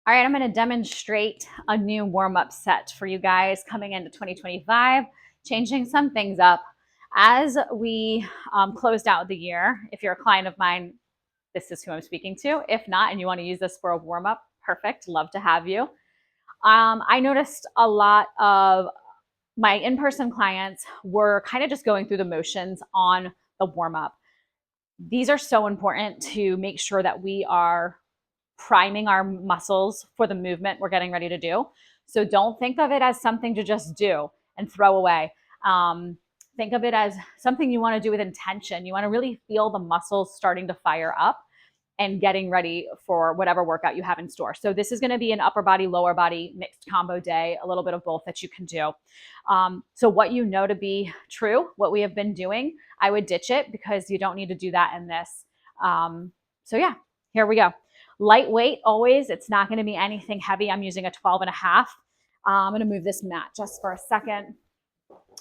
All right, I'm going to demonstrate a new warm-up set for you guys coming into 2025, changing some things up. As we closed out the year, if you're a client of mine, this is who I'm speaking to. If not, and you want to use this for a warm-up, perfect, love to have you. I noticed a lot of my in-person clients were kind of just going through the motions on the warm-up. These are so important to make sure that we are priming our muscles for the movement we're getting ready to do. So don't think of it as something to just do and throw away. Think of it as something you want to do with intention. You want to really feel the muscles starting to fire up and getting ready for whatever workout you have in store. So this is going to be an upper body, lower body mixed combo day, a little bit of both that you can do. So what you know to be true, what we have been doing, I would ditch it because you don't need to do that in this. So yeah, here we go. Lightweight always, it's not going to be anything heavy. I'm using a 12.5. I'm going to move this mat just for a second.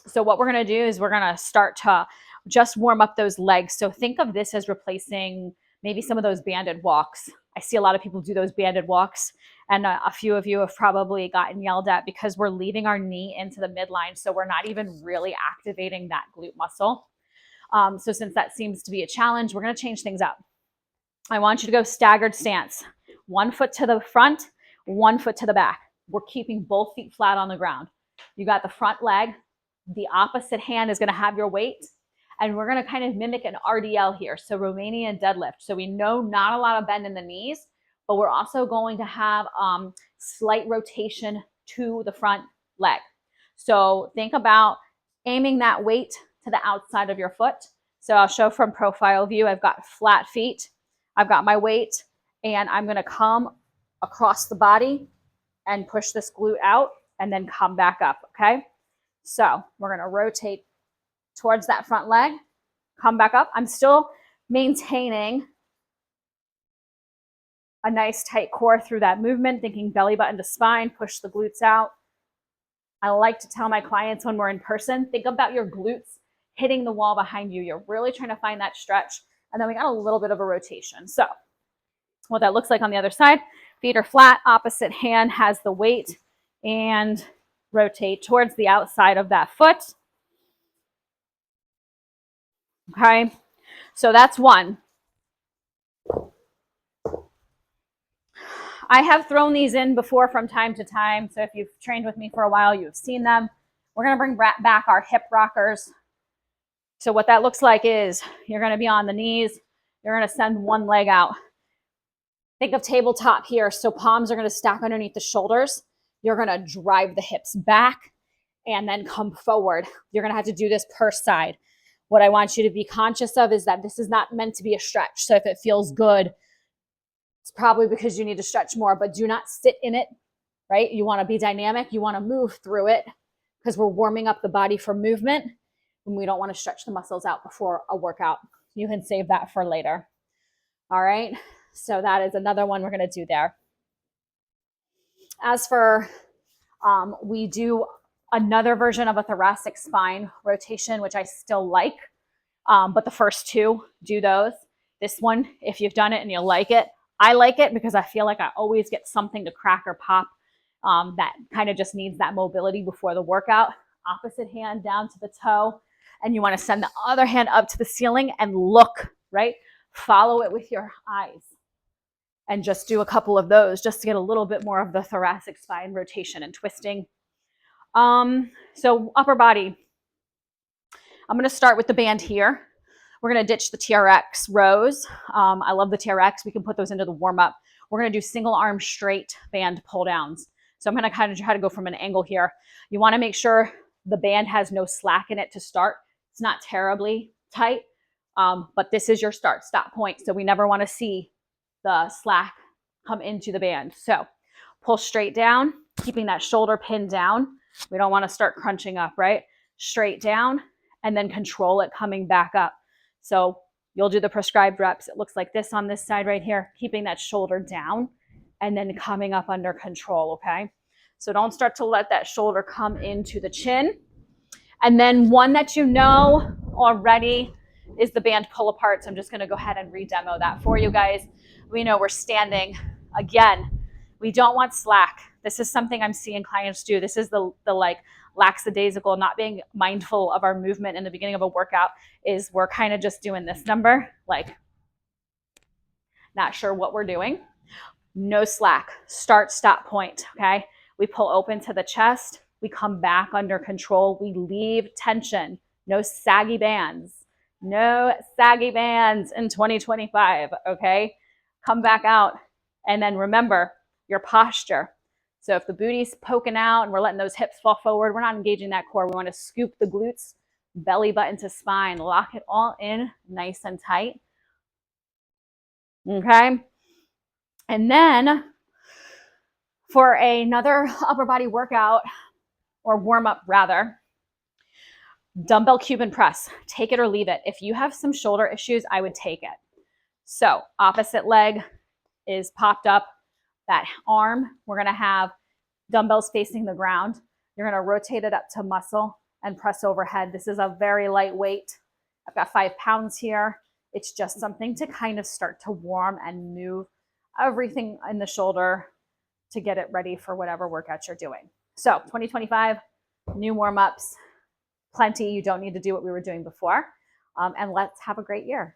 So what we're going to do is we're going to start to just warm up those legs. So think of this as replacing maybe some of those banded walks. I see a lot of people do those banded walks, and a few of you have probably gotten yelled at because we're leaving our knee into the midline. So we're not even really activating that glute muscle. So since that seems to be a challenge, we're going to change things up. I want you to go staggered stance. 1 foot to the front, 1 foot to the back. We're keeping both feet flat on the ground. You got the front leg. The opposite hand is going to have your weight. And we're going to kind of mimic an RDL here. So Romanian deadlift. So we know not a lot of bend in the knees, but we're also going to have slight rotation to the front leg. So think about aiming that weight to the outside of your foot. So I'll show from profile view. I've got flat feet. I've got my weight, and I'm going to come across the body and push this glute out and then come back up, okay? So we're going to rotate towards that front leg, come back up. I'm still maintaining a nice tight core through that movement, thinking belly button to spine, push the glutes out. I like to tell my clients when we're in person, think about your glutes hitting the wall behind you. You're really trying to find that stretch. And then we got a little bit of a rotation. So what that looks like on the other side, feet are flat, opposite hand has the weight, and rotate towards the outside of that foot. Okay, so that's one. I have thrown these in before from time to time. So if you've trained with me for a while, you've seen them. We're going to bring back our hip rockers. So what that looks like is you're going to be on the knees. You're going to send one leg out. Think of tabletop here. So palms are going to stack underneath the shoulders. You're going to drive the hips back and then come forward. You're going to have to do this per side. What I want you to be conscious of is that this is not meant to be a stretch. So if it feels good, it's probably because you need to stretch more, but do not sit in it, right? You want to be dynamic. You want to move through it because we're warming up the body for movement. And we don't want to stretch the muscles out before a workout. You can save that for later. All right. So that is another one we're going to do there. As for, we do another version of a thoracic spine rotation, which I still like. But the first two, do those. This one, if you've done it and you like it, I like it because I feel like I always get something to crack or pop that kind of just needs that mobility before the workout. Opposite hand down to the toe. And you want to send the other hand up to the ceiling and look, right? Follow it with your eyes. And just do a couple of those just to get a little bit more of the thoracic spine rotation and twisting. So upper body. I'm going to start with the band here. We're going to ditch the TRX rows. I love the TRX. We can put those into the warm-up. We're going to do single arm straight band pull downs. So I'm going to kind of try to go from an angle here. You want to make sure the band has no slack in it to start. It's not terribly tight, but this is your start-stop point. So we never want to see the slack come into the band. So pull straight down, keeping that shoulder pinned down. We don't want to start crunching up, right? Straight down, and then control it coming back up. So you'll do the prescribed reps. It looks like this on this side right here, keeping that shoulder down and then coming up under control, okay? So don't start to let that shoulder come into the chin. And then one that you know already is the band pull apart. So I'm just going to go ahead and re-demo that for you guys. We know we're standing. Again, We don't want slack. This is something I'm seeing clients do. This is the like lackadaisical, not being mindful of our movement in the beginning of a workout, is we're kind of just doing this number, like not sure what we're doing. No slack, start, stop point, okay? We pull open to the chest, we come back under control, we leave tension, no saggy bands. No saggy bands in 2025, okay? Come back out. And then remember your posture. So if the booty's poking out and we're letting those hips fall forward, we're not engaging that core. We want to scoop the glutes, belly button to spine, lock it all in nice and tight. Okay? And then for another upper body workout, or warm up rather, dumbbell Cuban press. Take it or leave it. If you have some shoulder issues, I would take it. So opposite leg is popped up. That arm, we're going to have dumbbells facing the ground. You're going to rotate it up to muscle and press overhead. This is a very light weight. I've got 5 pounds here. It's just something to kind of start to warm and move everything in the shoulder to get it ready for whatever workout you're doing. So 2025, new warm-ups, plenty. You don't need to do what we were doing before. And let's have a great year.